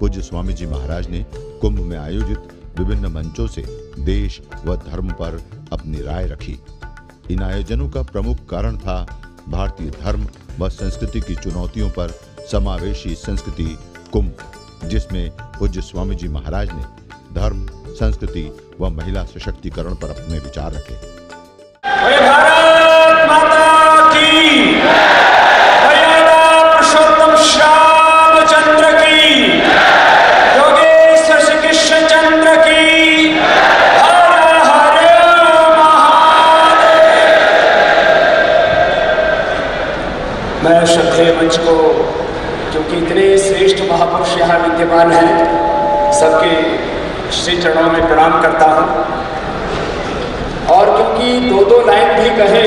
पूज्य स्वामी जी महाराज ने कुंभ में आयोजित विभिन्न मंचों से देश व धर्म पर अपनी राय रखी। इन आयोजनों का प्रमुख कारण था भारतीय धर्म व संस्कृति की चुनौतियों पर समावेशी संस्कृति कुंभ, जिसमें पूज्य स्वामी जी महाराज ने धर्म, संस्कृति व महिला सशक्तिकरण पर अपने विचार रखे। भारत माता की, पुरुषोत्तम श्याम चंद्र की, योगेश्वर श्री कृष्ण चंद्र की, हर हर महादेव। मैं श्रद्धेय मंच को, क्योंकि इतने श्रेष्ठ महापुरुष यहाँ विद्यमान हैं, सबके श्री चरणों में प्रणाम करता हूँ। और क्योंकि दो लाइन भी कहे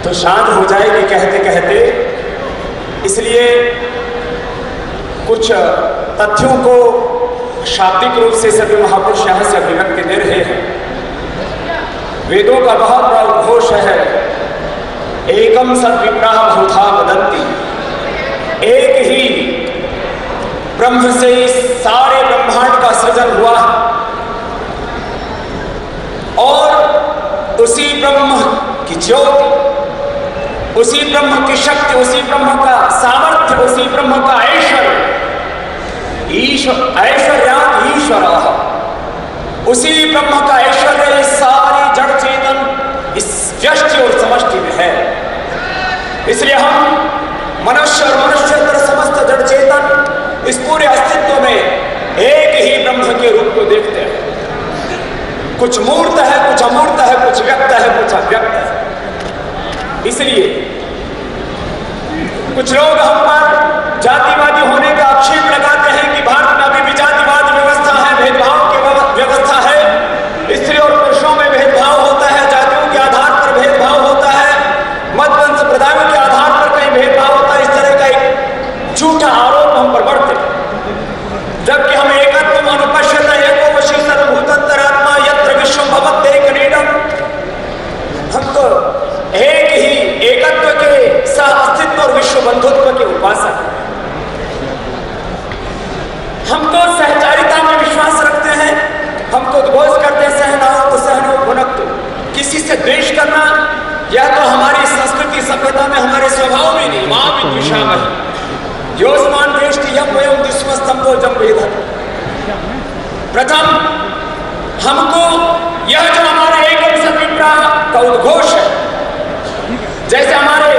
तो शांत हो जाएगी कहते कहते, इसलिए कुछ तथ्यों को शाब्दिक रूप से सभी महापुरुष यहाँ से अभिव्यक्ति दे रहे हैं। वेदों का बहुत बड़ा उद्घोष है, एकम सद्विप्राः बहुधा वदन्ति। एक ही ब्रह्म से सारे ब्रह्मांड का सृजन हुआ और उसी ब्रह्म की ज्योति, उसी ब्रह्म की शक्ति, उसी ब्रह्म का सामर्थ्य, उसी ब्रह्म का ऐश्वर्यात् ईश्वरः, उसी ब्रह्म का ऐश्वर्य सारी जड़ चेतन इस व्यष्टि और समष्टि में है। इसलिए हम मनुष्य और मनुष्यतर समस्त जड़ चेतन इस पूरे अस्तित्व में एक ही ब्रह्म के रूप को देखते हैं। कुछ मूर्त है, कुछ अमूर्त है, कुछ व्यक्त है, कुछ अव्यक्त है। इसलिए कुछ लोग हम पर जातिवादी होने का आक्षेप लगाते हैं कि भारत में अभी भी जातिवाद व्यवस्था है, भेदभाव की व्यवस्था है, स्त्री और पुरुषों में भेदभाव होता है, जातियों के आधार पर भेदभाव होता है, मत वंश प्रदायों के आधार पर कहीं भेदभाव होता है। इस तरह का एक झूठा आरोप हम पर बढ़ते, जबकि हम एकत्व अनुपश्यत एको वशी सर्वभूतंतरात्मा यत्र विश्वम भवत्येकनेदम्, हम तो एक ही एकत्व के सह अस्तित्व और विश्व बंधुत्व के उपासक हैं। हम तो सहचारिता में विश्वास रखते हैं, हम तो उद्घोष करते हैं सहनाओ तो सहनो भुनक्तु। किसी से द्वेष करना या तो हमारी संस्कृति सभ्यता में, हमारे स्वभाव में नहीं। मां विद्विषामहि योस्मान वेष्टि यम वयम दुष्मस्तंभो जम वेदः। प्रथम हमको यह जो हमारा एकम सद्विप्राः का उद्घोष है, जैसे हमारे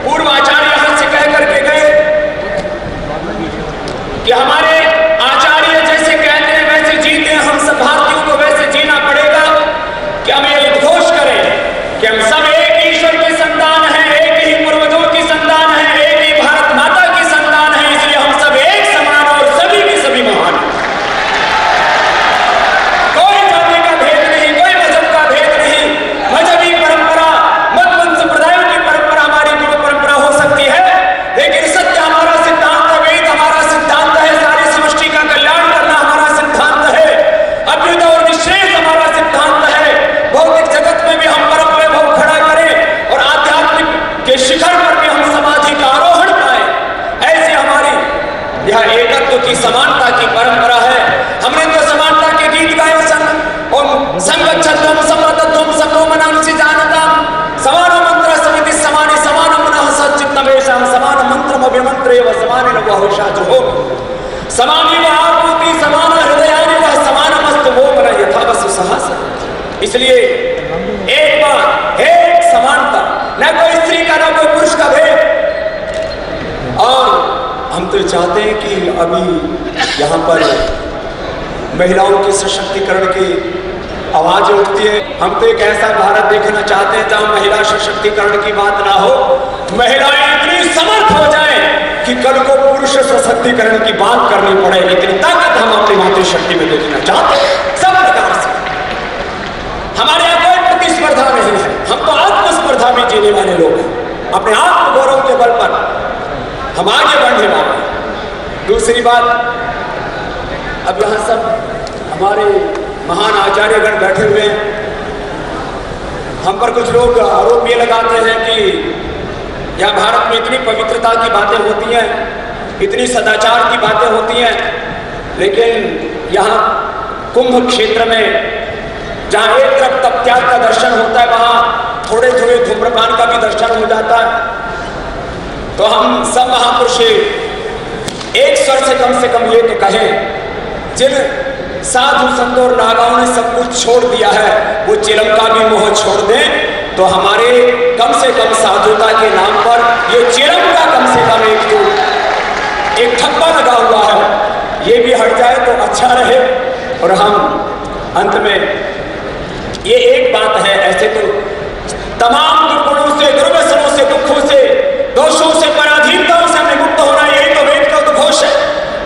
पूर्व आचार्य यहां से कह करके गए कि हमारे आचार्य जैसे कहते हैं वैसे जीते हैं, हम सब भारतीयों को वैसे जीना पड़ेगा कि हम ये उद्घोष करें कि हम सब एक ईश्वर की संतान हैं, एक ही पूर्वजों की संतान हैं, एक ही भारत माता की संतान है। इसलिए हम सब एक समान और सभी के सभी महान। कोई जाति का भेद नहीं, कोई मजहब का भेद नहीं। मजहबी परंपरा, मत वंश संप्रदायों की परंपरा हमारी गुरु परंपरा हो सकती है, लेकिन सत्य हमारा सिद्धांत है, वेद हमारा सिद्धांत है, सारी सृष्टि का कल्याण करना हमारा सिद्धांत है, अभ्युदय और निःश्रेयस हमारा सिद्धांत है। भौतिक जगत में भी हम परम वैभव खड़ा करें और आध्यात्मिक के शिखर पर भी हम समाधि का आरोहण पाए, ऐसी हमारी यह एकत्व की समानता की परंपरा है। हमने तो समानता के गीत गाए सन, ओम संगच्छध्वम समरतध्वम समो मनांसि जानताम, समान मंत्र समिति समाने समान मनः सच्चित्तमेषां, समान मंत्रम अभिमंत्रेव समानेन बहुशा जुहोमि, समानी व आपूति समान हृदयानि व समानमस्तु वो मन यथा वसु सहस्र। इसलिए एक बात, एक समानता, न कोई स्त्री का, न कोई पुरुष का भेद। और हम तो चाहते हैं कि अभी यहाँ पर महिलाओं के सशक्तिकरण की आवाज उठती है। हम तो एक ऐसा भारत देखना चाहते हैं जहाँ महिला सशक्तिकरण की बात ना हो, महिलाएं इतनी समर्थ हो जाएं कि कल को पुरुष सशक्तिकरण की बात करनी पड़े। लेकिन ताकत हम अपनी मातृशक्ति में देखना चाहते हैं सब प्रकार से। हमारे यहाँ कोई प्रतिस्पर्धा नहीं है, हम तो आत्मस्पर्धा में जीने वाले लोग हैं। अपने आत्म गौरव के बल पर हम आगे बढ़ने वाले हैं। दूसरी बात, अब यहाँ सब हमारे महान आचार्यगण बैठे हुए हैं, हम पर कुछ लोग आरोप ये लगाते हैं कि यहाँ भारत में इतनी पवित्रता की बातें होती हैं, इतनी सदाचार की बातें होती हैं, लेकिन यहाँ कुंभ क्षेत्र में जहाँ एक तरफ तप त्याग का दर्शन होता है, वहाँ थोड़े थोड़े धूम्रपान का भी दर्शन हो जाता है। तो हम सब महापुरुष एक स्वर से कम ये तो कहें, जिन साधु संतों और नागाओं ने सब कुछ छोड़ दिया है, वो चिलम का भी मोह छोड़ दें, तो हमारे कम से कम साधुता के नाम पर ये चिलम का कम से कम एक ठप्पा लगा हुआ है, ये भी हट जाए तो अच्छा रहे। और हम अंत में ये एक बात है, ऐसे तो तमाम दुर्गुणों से, दुर्व्यसनों से, दुखों से, दोषों से, पराधीनताओं से हमें मुक्त होना, यही तो वेद का उद्घोष है।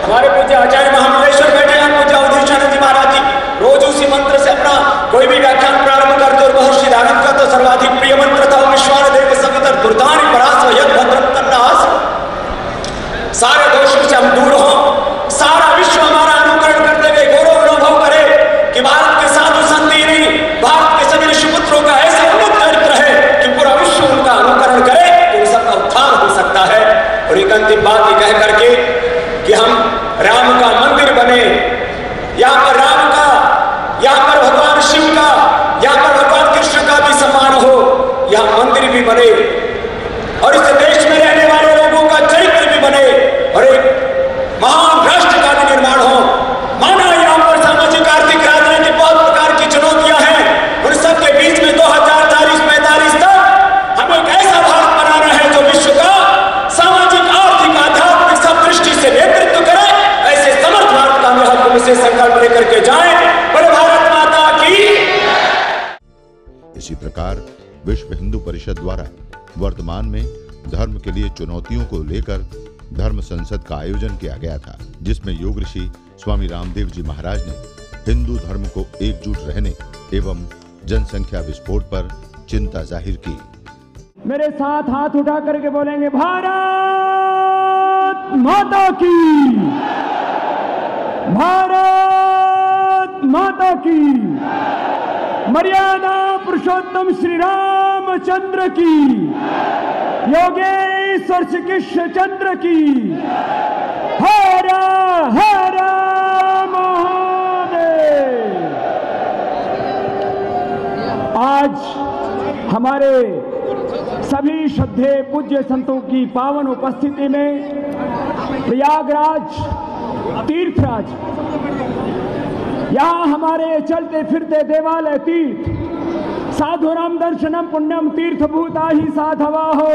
हमारे पूज्य आचार्य महामंडलेश्वर बैठे हैं, पूज्य अवधेशानंद जी महाराज जी रोज उसी मंत्र से अपना कोई भी व्याख्यान प्रारंभ करते और बहुत श्रीदानंद का तो सर्वाधिक प्रिय मंत्र था, विश्वान देव सवितर दुर्दानी परास यद भद्रम तन्नास। सारे दोषों से हम दूर हों, सारा विश्व हमारा अनुकरण करते हुए गौरव अनुभव करे कि भारत के साधु संत ही नहीं, भारत के सभी ऋषिपुत्रों का ऐसा उन्नत चरित्र है कि पूरा विश्व उनका अनुकरण करे, तो इन सबका उत्थान हो सकता है। और एक अंतिम बात ये कह करके कि हम राम का मंदिर बने, यहाँ पर राम का, यहाँ पर भगवान शिव का, यहाँ पर भगवान कृष्ण का भी सम्मान हो, यहाँ मंदिर भी बने और इस देश में रहने वाले लोगों का चरित्र भी बने और एक महान राष्ट्र का भी निर्माण हो। माना यहाँ पर सामाजिक, आर्थिक, राजनीतिक बहुत प्रकार की चुनौतियां हैं, उन सब के बीच में 2040-45 तक हमें एक ऐसा भारत बनाना है जो विश्व का सामाजिक, आर्थिक, आध्यात्मिक सब दृष्टि से नेतृत्व करे। ऐसे समर्थ भारत का हम हुक्म से संकल्प लेकर के जाए। बड़े भारत माता की। इसी प्रकार विश्व हिंदू परिषद द्वारा वर्तमान में धर्म के लिए चुनौतियों को लेकर धर्म संसद का आयोजन किया गया था, जिसमें योग ऋषि स्वामी रामदेव जी महाराज ने हिंदू धर्म को एकजुट रहने एवं जनसंख्या विस्फोट पर चिंता जाहिर की। मेरे साथ हाथ उठा करके बोलेंगे, भारत माता की, भारत माता की, मर्यादा पुरुषोत्तम श्री रामचंद्र की, योगेश्वर श्री कृष्ण चंद्र की, हर हर महादेव। आज हमारे सभी श्रद्धेय पूज्य संतों की पावन उपस्थिति में प्रयागराज तीर्थराज, यहाँ हमारे चलते फिरते देवालय तीर्थ, साधुराम दर्शनम पुण्यम तीर्थभूता ही साधवाहो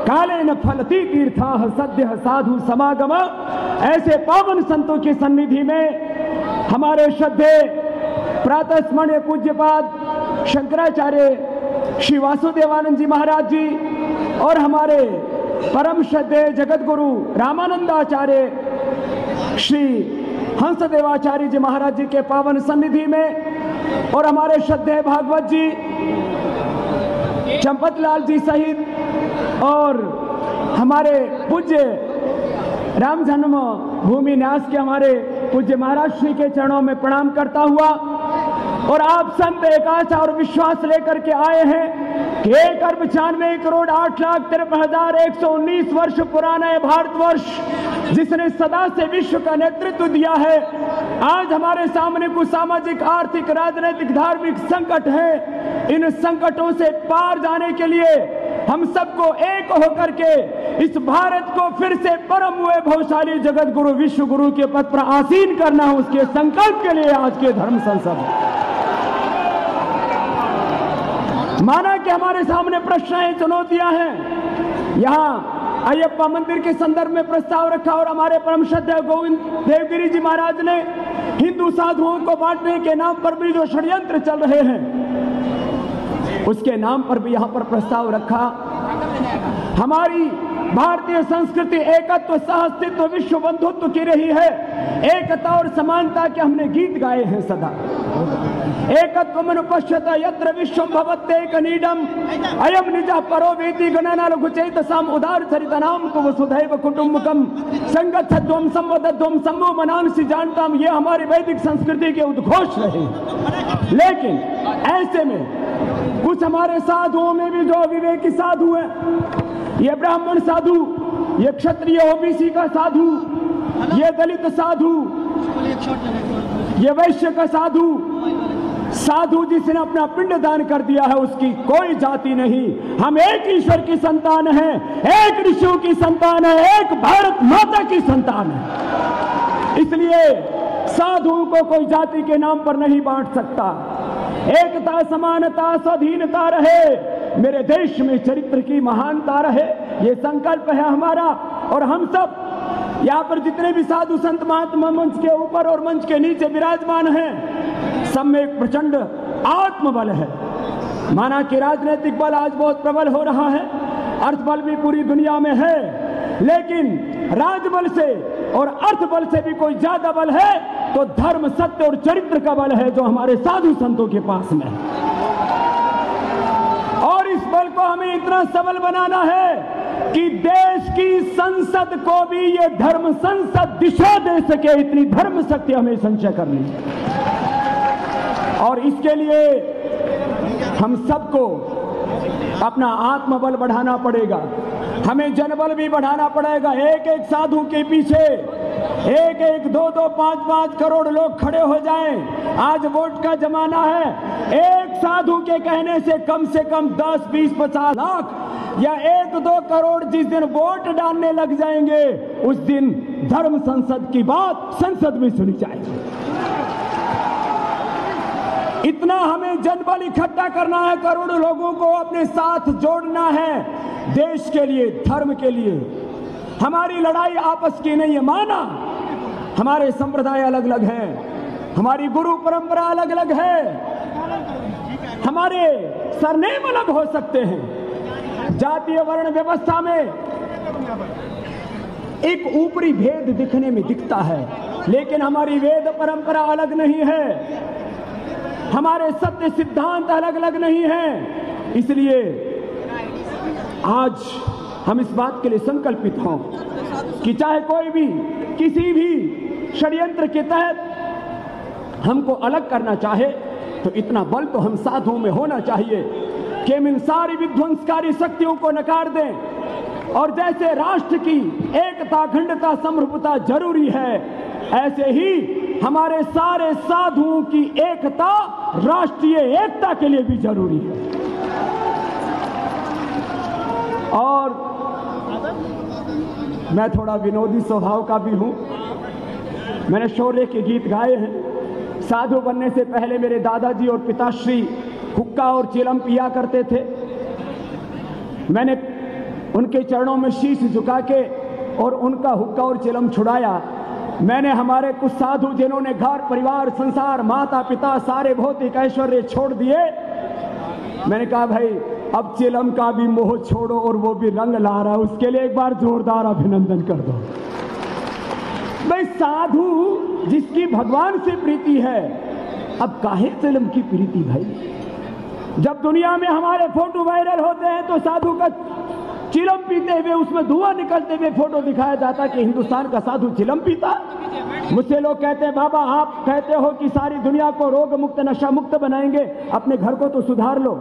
काले न फलती तीर्था सद्य साधु समागम। ऐसे पावन संतों की सन्निधि में हमारे श्रद्धेय प्रातः स्मरणीय पूज्यपाद शंकराचार्य श्री वासुदेवानंद जी महाराज जी और हमारे परम श्रद्धेय जगत गुरु रामानंदाचार्य श्री हंसदेवाचार्य जी महाराज जी के पावन सन्निधि में और हमारे श्रद्धेय भागवत जी चंपत लाल जी सहित और हमारे पूज्य राम जन्म भूमि न्यास के हमारे पूज्य महाराज श्री के चरणों में प्रणाम करता हुआ और आप संत एक आशा और विश्वास लेकर के आए हैं कि 1,95,08,53,119 वर्ष पुराना है भारतवर्ष, जिसने सदा से विश्व का नेतृत्व दिया है। आज हमारे सामने कुछ सामाजिक, आर्थिक, राजनीतिक, धार्मिक संकट हैं। इन संकटों से पार जाने के लिए हम सबको एक होकर के इस भारत को फिर से परम वैभवशाली जगत गुरु विश्व गुरु के पद पर आसीन करना है, उसके संकल्प के लिए आज के धर्म संसद। माना कि हमारे सामने प्रश्न है, चुनौतियां हैं। यहाँ अयप्पा मंदिर के संदर्भ में प्रस्ताव रखा और हमारे परम श्रद्धेय गोविंद देवगिरी जी महाराज ने हिंदू साधुओं को बांटने के नाम पर भी जो षड्यंत्र चल रहे हैं, उसके नाम पर भी यहाँ पर प्रस्ताव रखा। हमारी भारतीय संस्कृति एकत्व, सहअस्तित्व, विश्व बंधुत्व की रही है। एकता और समानता के हमने गीत गाए हैं सदा। एकत्व मनुपश्यत यत्र विश्वम भवत्येक नीडम अयम निजः परो वेति गणना लघुचैतसाम उदार चरितनाम तु वसुधैव कुटुंबकम संगतध्वम संवदध्वम सम्भो मनांसि जानताम, ये हमारी वैदिक संस्कृति के उद्घोष रहे। लेकिन ऐसे में कुछ हमारे साधुओं में भी जो विवेकी साधु है, ये ब्राह्मण साधु, ये क्षत्रिय ओबीसी का साधु, ये दलित साधु, ये वैश्य का साधु जिसने अपना पिंड दान कर दिया है, उसकी कोई जाति नहीं। हम एक ईश्वर की संतान हैं, एक ऋषियों की संतान है, एक भारत माता की संतान है। इसलिए साधुओं को कोई जाति के नाम पर नहीं बांट सकता। एकता, समानता, स्वाधीनता रहे, मेरे देश में चरित्र की महानता रहे, ये संकल्प है हमारा। और हम सब यहाँ पर जितने भी साधु संत महात्मा मंच के ऊपर और मंच के नीचे विराजमान हैं, सब में एक प्रचंड आत्मबल है। माना कि राजनीतिक बल आज बहुत प्रबल हो रहा है, अर्थ बल भी पूरी दुनिया में है, लेकिन राजबल से और अर्थ बल से भी कोई ज्यादा बल है तो धर्म, सत्य और चरित्र का बल है, जो हमारे साधु संतों के पास में है। और इस बल को हमें इतना सबल बनाना है कि देश की संसद को भी ये धर्म संसद दिशा दे सके, इतनी धर्म शक्ति हमें संचय करनी है। और इसके लिए हम सबको अपना आत्मबल बढ़ाना पड़ेगा, हमें जनबल भी बढ़ाना पड़ेगा। एक एक साधु के पीछे एक एक, दो दो, 5-5 करोड़ लोग खड़े हो जाएं। आज वोट का जमाना है। एक साधु के कहने से कम 10, 20, 50 लाख या 1-2 करोड़ जिस दिन वोट डालने लग जाएंगे, उस दिन धर्म संसद की बात संसद में सुनी जाएगी। इतना हमें जनबल इकट्ठा करना है, करोड़ों लोगों को अपने साथ जोड़ना है देश के लिए, धर्म के लिए। हमारी लड़ाई आपस की नहीं है। माना हमारे संप्रदाय अलग अलग हैं, हमारी गुरु परंपरा अलग अलग है, हमारे सरनेम अलग हो सकते हैं, जातीय वर्ण व्यवस्था में एक ऊपरी भेद दिखने में दिखता है, लेकिन हमारी वेद परंपरा अलग नहीं है, हमारे सत्य सिद्धांत अलग अलग नहीं है। इसलिए आज हम इस बात के लिए संकल्पित हों कि चाहे कोई भी किसी भी षड्यंत्र के तहत हमको अलग करना चाहे, तो इतना बल तो हम साधुओं में होना चाहिए कि हम इन सारी विध्वंसकारी शक्तियों को नकार दें। और जैसे राष्ट्र की एकता, अखंडता, समरूपता जरूरी है, ऐसे ही हमारे सारे साधुओं की एकता राष्ट्रीय एकता के लिए भी जरूरी है। और मैं थोड़ा विनोदी स्वभाव का भी हूं। मैंने शौर्य के गीत गाए हैं। साधु बनने से पहले मेरे दादाजी और पिताश्री हुक्का और चिलम पिया करते थे। मैंने उनके चरणों में शीश झुका के और उनका हुक्का और चिलम छुड़ाया। मैंने हमारे कुछ साधु जिन्होंने घर परिवार, संसार, माता पिता, सारे भौतिक ऐश्वर्य छोड़ दिए, मैंने कहा भाई अब चिलम का भी मोह छोड़ो और वो भी रंग ला रहा है, उसके लिए एक बार जोरदार अभिनंदन कर दो। भाई साधु जिसकी भगवान से प्रीति है, अब काहे चिलम की प्रीति भाई? जब दुनिया में हमारे फोटो वायरल होते हैं तो साधु का चिलम पीते हुए, उसमें धुआं निकलते हुए फोटो दिखाया जाता कि हिंदुस्तान का साधु चिलम पीता। मुझसे लोग कहते हैं बाबा आप कहते हो कि सारी दुनिया को रोग मुक्त, नशा मुक्त बनाएंगे, अपने घर को तो सुधार लो।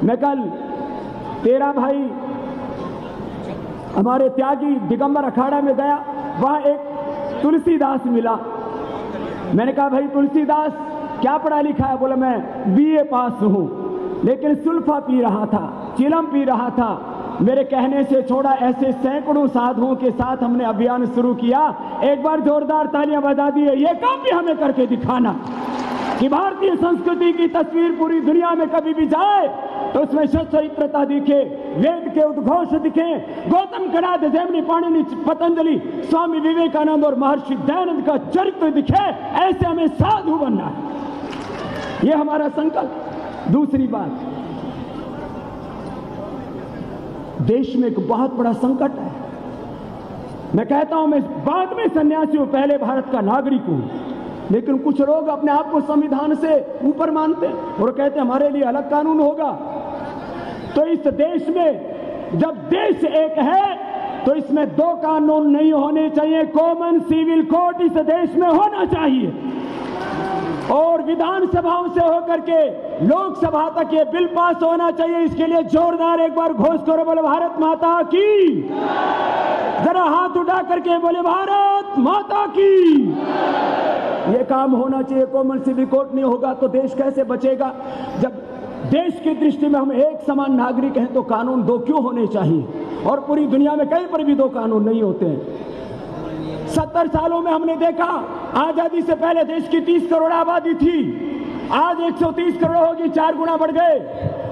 मैं कल तेरा भाई हमारे त्यागी दिगंबर अखाड़ा में गया, वहां एक तुलसीदास मिला। मैंने कहा भाई तुलसीदास क्या पढ़ा लिखा है? बोला मैं BA पास हूं, लेकिन सुल्फा पी रहा था, चिलम पी रहा था। मेरे कहने से छोड़ा। ऐसे सैकड़ों साधुओं के साथ हमने अभियान शुरू किया। एक बार जोरदार तालियां बजा दिए। ये काम भी हमें करके दिखाना कि भारतीय संस्कृति की तस्वीर पूरी दुनिया में कभी भी जाए तो उसमें सच्चरित्रता दिखे, वेद के उद्घोष दिखे, गौतम कणाद, जैमिनी, पाणिनि, पतंजलि, स्वामी विवेकानंद और महर्षि दयानंद का चरित्र दिखे। ऐसे हमें साधु बनना है, ये हमारा संकल्प। दूसरी बात, देश में एक बहुत बड़ा संकट है। मैं कहता हूं मैं बाद में सन्यासी हूं, पहले भारत का नागरिक हूं, लेकिन कुछ लोग अपने आप को संविधान से ऊपर मानते हैं और कहते हैं हमारे लिए अलग कानून होगा। तो इस देश में जब देश एक है तो इसमें दो कानून नहीं होने चाहिए, कॉमन सिविल कोड इस देश में होना चाहिए। और विधानसभाओं से होकर के लोकसभा तक ये बिल पास होना चाहिए। इसके लिए जोरदार एक बार घोष करो, बोले भारत माता की। जरा हाथ उठा करके बोले भारत माता की। ये काम होना चाहिए। कोमल सिविल कोड नहीं होगा तो देश कैसे बचेगा? जब देश की दृष्टि में हम एक समान नागरिक हैं तो कानून दो क्यों होने चाहिए? और पूरी दुनिया में कहीं पर भी दो कानून नहीं होते हैं। 70 सालों में हमने देखा, आजादी से पहले देश की 30 करोड़ आबादी थी, आज 130 करोड़ होगी, 4 गुना बढ़ गए।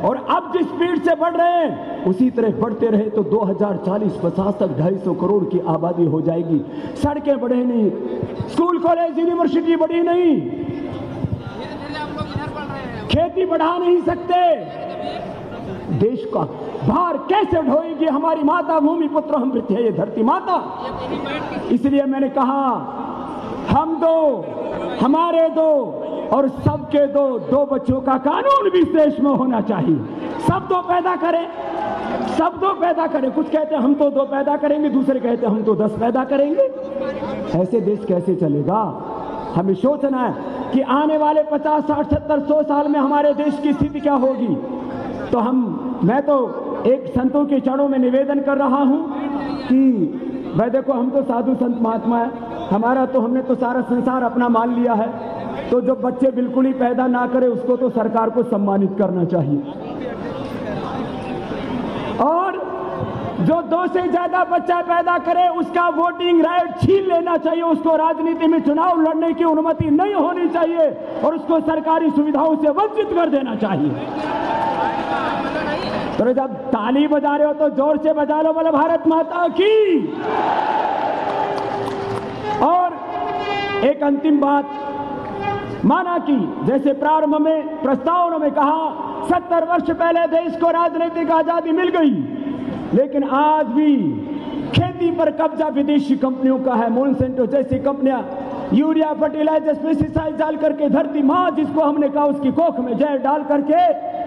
और अब जिस स्पीड से बढ़ रहे हैं उसी तरह बढ़ते रहे तो 2040-50 तक 250 करोड़ की आबादी हो जाएगी। सड़कें बढ़े नहीं, स्कूल कॉलेज यूनिवर्सिटी बढ़ी नहीं, खेती बढ़ा नहीं सकते। देश का भार कैसे ढोएगी हमारी माता? भूमि पुत्र अमृत है ये धरती माता। इसलिए मैंने कहा हम दो, हमारे दो और सबके दो बच्चों का कानून भी इस देश में होना चाहिए। सब दो पैदा करें, सब दो पैदा करें। कुछ कहते हैं हम तो 2 पैदा करेंगे, दूसरे कहते हैं हम तो 10 पैदा करेंगे। ऐसे देश कैसे चलेगा? हमें सोचना है कि आने वाले 50, 60, 70, 100 साल में हमारे देश की स्थिति क्या होगी। तो मैं तो एक संतों के चरणों में निवेदन कर रहा हूं कि भाई देखो, हम तो साधु संत महात्मा है, हमने तो सारा संसार अपना मान लिया है। तो जो बच्चे बिल्कुल ही पैदा ना करे उसको तो सरकार को सम्मानित करना चाहिए, और जो 2 से ज्यादा बच्चा पैदा करे उसका वोटिंग राइट छीन लेना चाहिए। उसको राजनीति में चुनाव लड़ने की अनुमति नहीं होनी चाहिए और उसको सरकारी सुविधाओं से वंचित कर देना चाहिए। तो जब ताली बजा रहे हो तो जोर से बजा लो, बोले भारत माता की। और एक अंतिम बात, माना कि जैसे प्रारंभ में प्रस्तावना में कहा 70 वर्ष पहले देश को राजनीतिक आजादी मिल गई, लेकिन आज भी खेती पर कब्जा विदेशी कंपनियों का है। मोनसेंटो जैसी कंपनियां यूरिया, फर्टिलाइजर, पेस्टिसाइड डाल करके धरती मां जिसको हमने कहा उसकी कोख में जहर डाल करके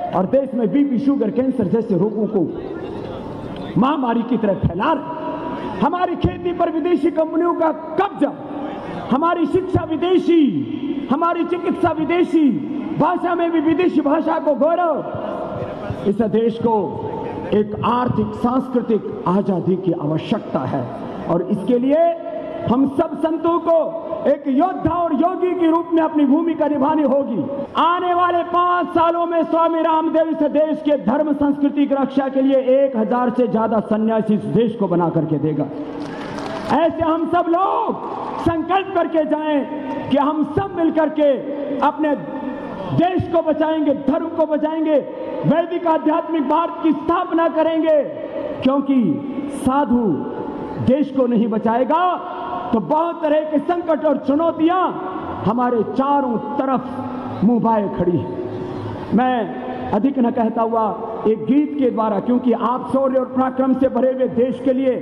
और देश में बीपी, शुगर, कैंसर जैसे रोगों को महामारी की तरह फैला रहे। हमारी खेती पर विदेशी कंपनियों का कब्जा, हमारी शिक्षा विदेशी, हमारी चिकित्सा विदेशी, भाषा में भी विदेशी भाषा को गौरव। इस देश को एक आर्थिक सांस्कृतिक आजादी की आवश्यकता है और इसके लिए हम सब संतों को एक योद्धा और योगी के रूप में अपनी भूमिका निभानी होगी। आने वाले 5 सालों में स्वामी रामदेव इस देश के धर्म संस्कृति की रक्षा के लिए 1000 से ज्यादा सन्यासी इस देश को बना करके देगा। ऐसे हम सब लोग संकल्प करके जाएं कि हम सब मिलकर के अपने देश को बचाएंगे, धर्म को बचाएंगे, वैदिक आध्यात्मिक भारत की स्थापना करेंगे। क्योंकि साधु देश को नहीं बचाएगा तो बहुत तरह के संकट और चुनौतियां हमारे चारों तरफ मुंह बाए खड़ी है। मैं अधिक न कहता हुआ एक गीत के द्वारा, क्योंकि आप शौर्य और पराक्रम से भरे हुए देश के लिए,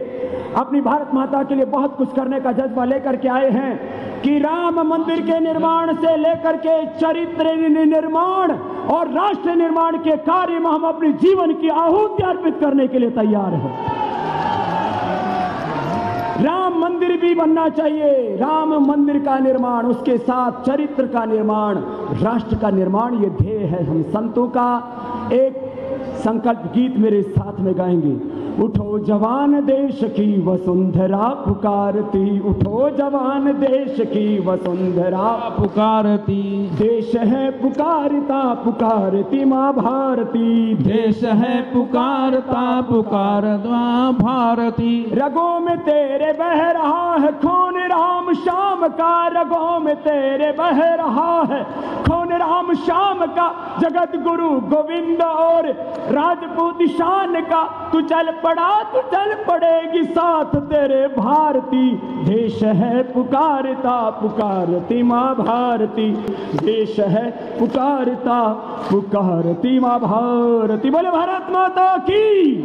अपनी भारत माता के लिए बहुत कुछ करने का जज्बा लेकर के आए हैं कि राम मंदिर के निर्माण से लेकर के चरित्र निर्माण और राष्ट्र निर्माण के कार्य में हम अपने जीवन की आहुति अर्पित करने के लिए तैयार हैं। राम मंदिर भी बनना चाहिए, राम मंदिर का निर्माण, उसके साथ चरित्र का निर्माण, राष्ट्र का निर्माण, ये ध्येय है हम संतों का। एक संकल्प गीत मेरे साथ में गाएंगे। उठो जवान देश की वसुंधरा पुकारती, उठो जवान देश की वसुंधरा पुकारती, देश है पुकारता पुकारती माँ भारती, देश है पुकारता पुकारता माँ भारती, रगों में तेरे बह रहा है खून राम श्याम का, रगों में तेरे बह रहा है खून राम श्याम का, जगत गुरु गोविंद और राजपूत शान का, तू चल पड़ा तू चल पड़ेगी साथ तेरे भारती, देश है पुकारता पुकारती माँ भारती, देश है पुकारता पुकारती माँ भारती। बोले भारत माता की।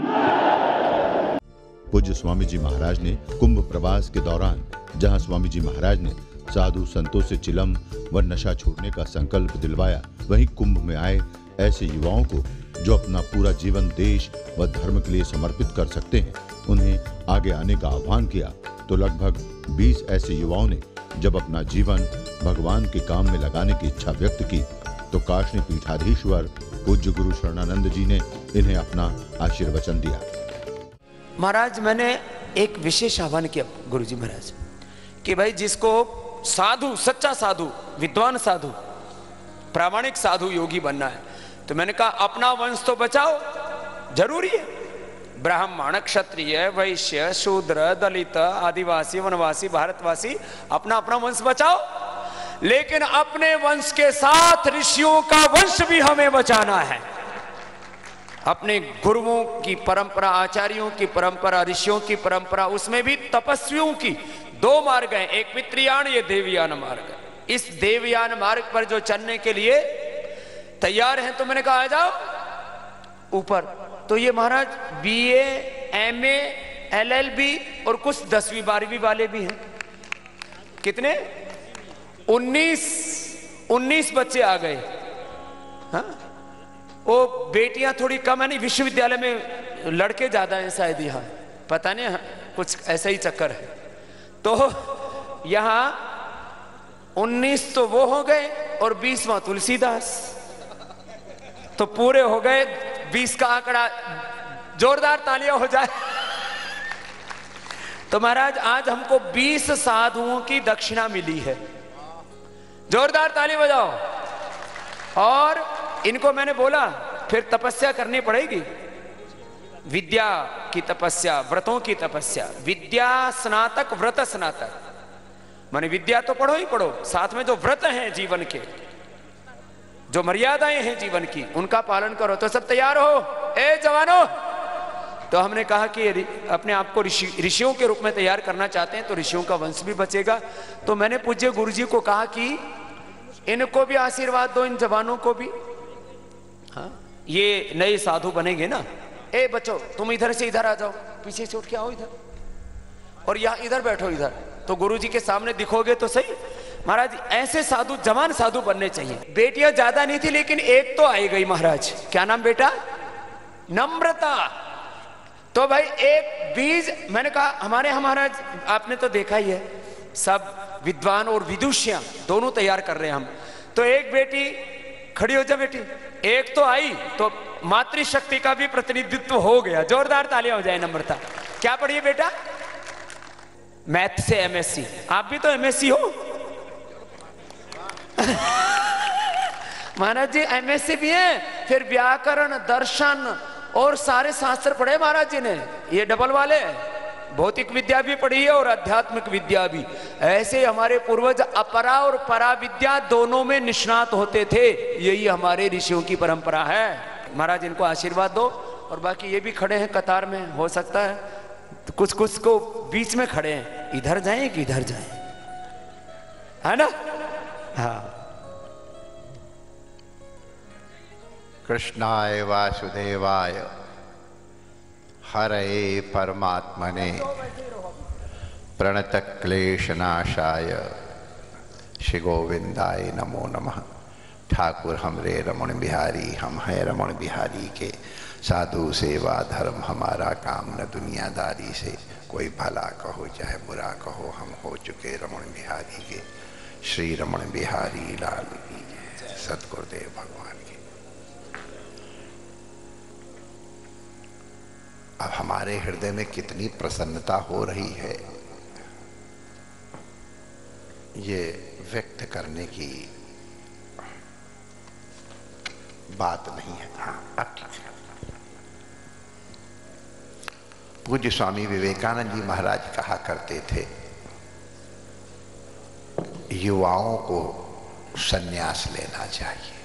पूज्य स्वामी जी महाराज ने कुंभ प्रवास के दौरान, जहां स्वामी जी महाराज ने साधु संतों से चिलम व नशा छोड़ने का संकल्प दिलवाया, वहीं कुंभ में आए ऐसे युवाओं को जो अपना पूरा जीवन देश व धर्म के लिए समर्पित कर सकते हैं, उन्हें आगे आने का आह्वान किया। तो लगभग 20 ऐसे युवाओं ने जब अपना जीवन भगवान के काम में लगाने की इच्छा व्यक्त की तो काशनी पीठाधीश्वर पूज्य गुरु शरणानंद जी ने इन्हें अपना आशीर्वचन दिया। महाराज, मैंने एक विशेष आह्वान किया गुरु जी महाराज कि भाई जिसको साधु, सच्चा साधु, विद्वान साधु, प्रामाणिक साधु योगी बनना है, तो मैंने कहा अपना वंश तो बचाओ, जरूरी है। ब्राह्मण, क्षत्रिय, वैश्य, शूद्र, दलित, आदिवासी, वनवासी, भारतवासी, अपना अपना वंश बचाओ, लेकिन अपने वंश के साथ ऋषियों का वंश भी हमें बचाना है। अपने गुरुओं की परंपरा, आचार्यों की परंपरा, ऋषियों की परंपरा, उसमें भी तपस्वियों की दो मार्ग हैं, एक पितृयान, ये देवयान मार्ग। इस देवयान मार्ग पर जो चलने के लिए तैयार हैं, तो मैंने कहा आ जाओ ऊपर। तो ये महाराज BA, MA, LLB और कुछ 10वीं 12वीं वाले भी हैं। कितने? 19 बच्चे आ गए। हाँ, वो बेटियां थोड़ी कम है, नहीं विश्वविद्यालय में लड़के ज्यादा हैं शायद, यहाँ पता नहीं, कुछ ऐसा ही चक्कर है। तो यहां 19 तो वो हो गए और 20वां तुलसीदास, तो पूरे हो गए 20 का आंकड़ा। जोरदार तालियां हो जाए। तो महाराज आज हमको 20 साधुओं की दक्षिणा मिली है, जोरदार ताली बजाओ। और इनको मैंने बोला फिर तपस्या करनी पड़ेगी, विद्या की तपस्या, व्रतों की तपस्या। विद्या स्नातक, व्रत स्नातक, माने विद्या तो पढ़ो ही पढ़ो, साथ में जो व्रत हैं जीवन के, जो मर्यादाएं हैं जीवन की, उनका पालन करो। तो सब तैयार हो ए जवानों? तो हमने कहा कि अपने आप को ऋषियों के रूप में तैयार करना चाहते हैं तो ऋषियों का वंश भी बचेगा। तो मैंने पूज्य गुरुजी को कहा कि इनको भी आशीर्वाद दो, इन जवानों को भी। हाँ, ये नए साधु बनेंगे ना। ए बच्चों, तुम इधर से इधर आ जाओ, पीछे से उठ के आओ इधर, और यहाँ इधर बैठो इधर, तो गुरुजी के सामने दिखोगे तो सही। महाराज ऐसे साधु, जवान साधु बनने चाहिए। बेटियां ज्यादा नहीं थी, लेकिन एक तो आई गई महाराज। क्या नाम बेटा? नम्रता। तो भाई एक बीज, मैंने कहा हमारे यहाँ महाराज आपने तो देखा ही है, सब विद्वान और विदुषियां दोनों तैयार कर रहे हैं हम। तो एक बेटी खड़ी हो जा बेटी, एक तो आई तो मातृशक्ति का भी प्रतिनिधित्व हो गया। जोरदार तालियां हो जाए। नम्रता क्या पढ़ी है बेटा? मैथ से MSc। आप भी तो MSc हो महाराज जी। MSc भी है, फिर व्याकरण, दर्शन और सारे शास्त्र पढ़े महाराज जी ने। ये डबल वाले, भौतिक विद्या भी पढ़ी है और आध्यात्मिक विद्या भी। ऐसे हमारे पूर्वज अपरा और परा विद्या दोनों में निष्णात होते थे। यही हमारे ऋषियों की परंपरा है। महाराज इनको आशीर्वाद दो। और बाकी ये भी खड़े हैं कतार में, हो सकता है तो कुछ कुछ को बीच में खड़े हैं, इधर जाएं कि इधर जाएं, है ना? हाँ। कृष्णाय वासुदेवाय हरये परमात्मने प्रणतक्लेशनाशाय श्री गोविंदाय नमो नमः। ठाकुर हमरे रमण बिहारी, हम हैं रमण बिहारी के। साधु सेवा धर्म हमारा काम, न दुनियादारी से। कोई भला कहो चाहे बुरा कहो, हम हो चुके रमण बिहारी के। श्री रमण बिहारी लाल की जय। सतगुरुदेव भगवान की। अब हमारे हृदय में कितनी प्रसन्नता हो रही है, ये व्यक्त करने की बात नहीं है। हाँ, अब ठीक है। पूज्य स्वामी विवेकानंद जी महाराज कहा करते थे, युवाओं को संन्यास लेना चाहिए।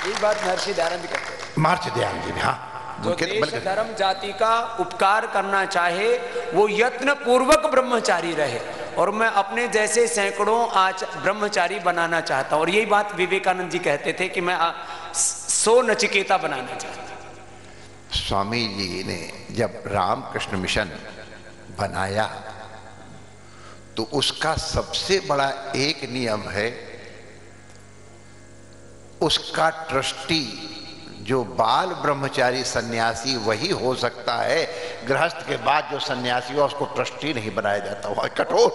ये बात महर्षि दयानंद कहते हैं। महर्षि दयानंद जी, हाँ। जो देश धर्म जाति का उपकार करना चाहे वो यत्न पूर्वक ब्रह्मचारी रहे। और मैं अपने जैसे सैकड़ों आज ब्रह्मचारी बनाना चाहता हूं। और यही बात विवेकानंद जी कहते थे कि मैं 100 नचिकेता बनाना चाहता हूं। स्वामी जी ने जब रामकृष्ण मिशन बनाया तो उसका सबसे बड़ा एक नियम है, उसका ट्रस्टी जो बाल ब्रह्मचारी सन्यासी वही हो सकता है, गृहस्थ के बाद जो सन्यासी हो उसको ट्रस्टी नहीं बनाया जाता, वह कठोर।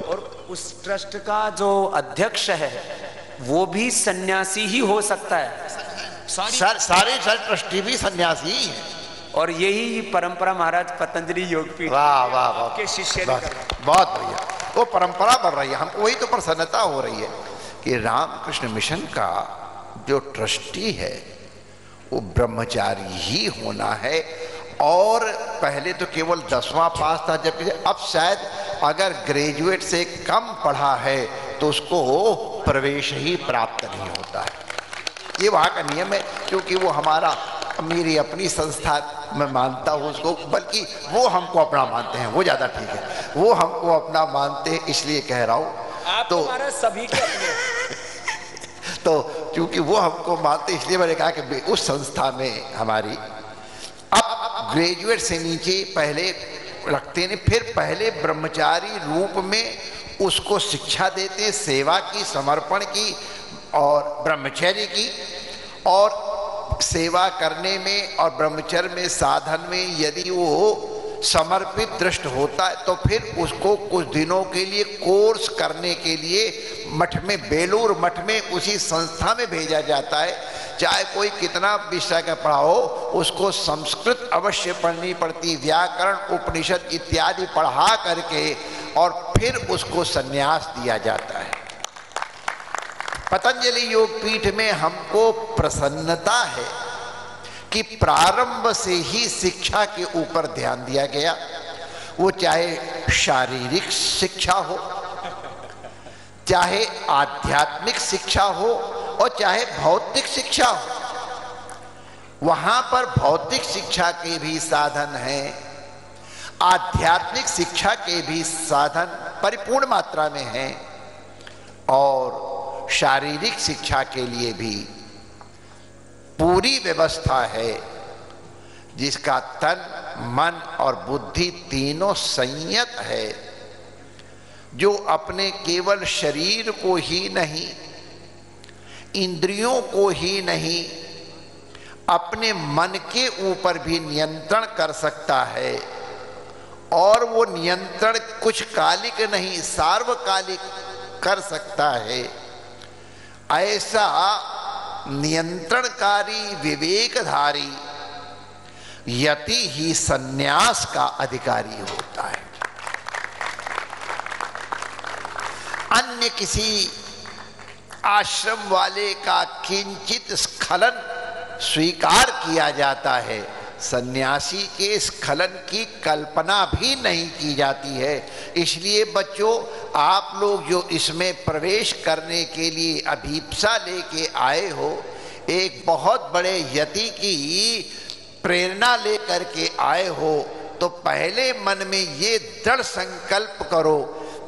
और उस ट्रस्ट का जो अध्यक्ष है वो भी सन्यासी ही हो सकता है। सारे ट्रस्टी भी सन्यासी ही हैं। और यही परंपरा महाराज पतंजलि योगपीठ वाह वाह वाह के शिष्य ने करा। बहुत बढ़िया, वो परंपरा बढ़ रही है। हमको वही तो प्रसन्नता हो रही है कि रामकृष्ण मिशन का जो ट्रस्टी है वो ब्रह्मचारी ही होना है। और पहले तो केवल 10वां पास था, जबकि अब शायद अगर ग्रेजुएट से कम पढ़ा है तो उसको प्रवेश ही प्राप्त नहीं होता है। ये वहाँ का नियम है, क्योंकि वो हमारा, मेरी अपनी संस्था मैं मानता हूँ उसको, बल्कि वो हमको अपना मानते हैं, वो ज़्यादा ठीक है। वो हमको अपना मानते हैं, इसलिए कह रहा हूँ। तो हमारा सभी के अपने तो क्योंकि वो हमको मानते, इसलिए मैंने कहा कि उस संस्था में हमारी अब ग्रेजुएट से नीचे पहले रखते नहीं, फिर पहले ब्रह्मचारी रूप में उसको शिक्षा देते, सेवा की, समर्पण की और ब्रह्मचर्य की। और सेवा करने में और ब्रह्मचर्य में, साधन में यदि वो समर्पित दृष्ट होता है तो फिर उसको कुछ दिनों के लिए कोर्स करने के लिए मठ में, बेलूर मठ में, उसी संस्था में भेजा जाता है। चाहे कोई कितना विषय का पढ़ा हो, उसको संस्कृत अवश्य पढ़नी पड़ती, व्याकरण, उपनिषद इत्यादि पढ़ा करके और फिर उसको संन्यास दिया जाता है। पतंजलि योगपीठ में हमको प्रसन्नता है कि प्रारंभ से ही शिक्षा के ऊपर ध्यान दिया गया। वो चाहे शारीरिक शिक्षा हो, चाहे आध्यात्मिक शिक्षा हो और चाहे भौतिक शिक्षा हो। वहाँ पर भौतिक शिक्षा के भी साधन हैं, आध्यात्मिक शिक्षा के भी साधन परिपूर्ण मात्रा में हैं और शारीरिक शिक्षा के लिए भी पूरी व्यवस्था है, जिसका तन, मन और बुद्धि तीनों संयत है, जो अपने केवल शरीर को ही नहीं, इंद्रियों को ही नहीं, अपने मन के ऊपर भी नियंत्रण कर सकता है। और वो नियंत्रण कुछ कालिक नहीं, सार्वकालिक कर सकता है। ऐसा नियंत्रणकारी, विवेकधारी यति ही सन्यास का अधिकारी होता है। अन्य किसी आश्रम वाले का किंचित स्खलन स्वीकार किया जाता है, सन्यासी के स्खलन की कल्पना भी नहीं की जाती है। इसलिए बच्चों, आप लोग जो इसमें प्रवेश करने के लिए अभीप्सा लेके आए हो, एक बहुत बड़े यति की प्रेरणा लेकर के आए हो, तो पहले मन में ये दृढ़ संकल्प करो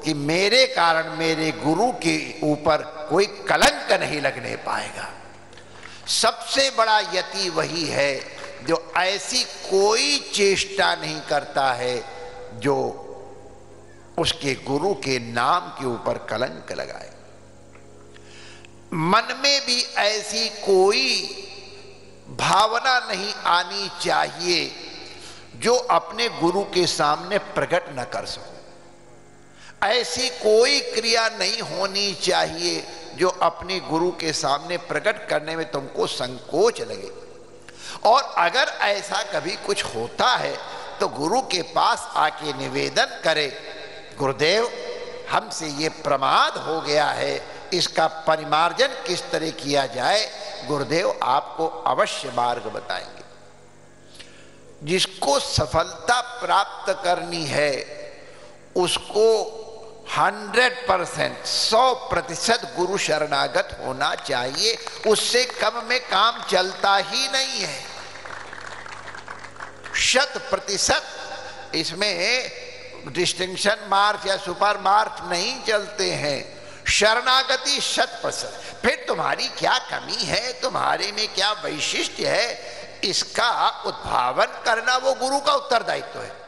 कि मेरे कारण मेरे गुरु के ऊपर कोई कलंक नहीं लगने पाएगा। सबसे बड़ा यति वही है जो ऐसी कोई चेष्टा नहीं करता है जो उसके गुरु के नाम के ऊपर कलंक लगाए। मन में भी ऐसी कोई भावना नहीं आनी चाहिए जो अपने गुरु के सामने प्रकट न कर सको। ऐसी कोई क्रिया नहीं होनी चाहिए जो अपने गुरु के सामने प्रकट करने में तुमको संकोच लगे। और अगर ऐसा कभी कुछ होता है तो गुरु के पास आके निवेदन करे, गुरुदेव हमसे ये प्रमाद हो गया है, इसका परिमार्जन किस तरह किया जाए, गुरुदेव आपको अवश्य मार्ग बताएंगे। जिसको सफलता प्राप्त करनी है उसको 100%, 100% गुरु शरणागत होना चाहिए। उससे कम में काम चलता ही नहीं है। 100% इसमें डिस्टिंक्शन मार्च या सुपर मार्च नहीं चलते हैं। शरणागति 100%। फिर तुम्हारी क्या कमी है, तुम्हारे में क्या वैशिष्ट्य है, इसका उद्भावन करना वो गुरु का उत्तरदायित्व है।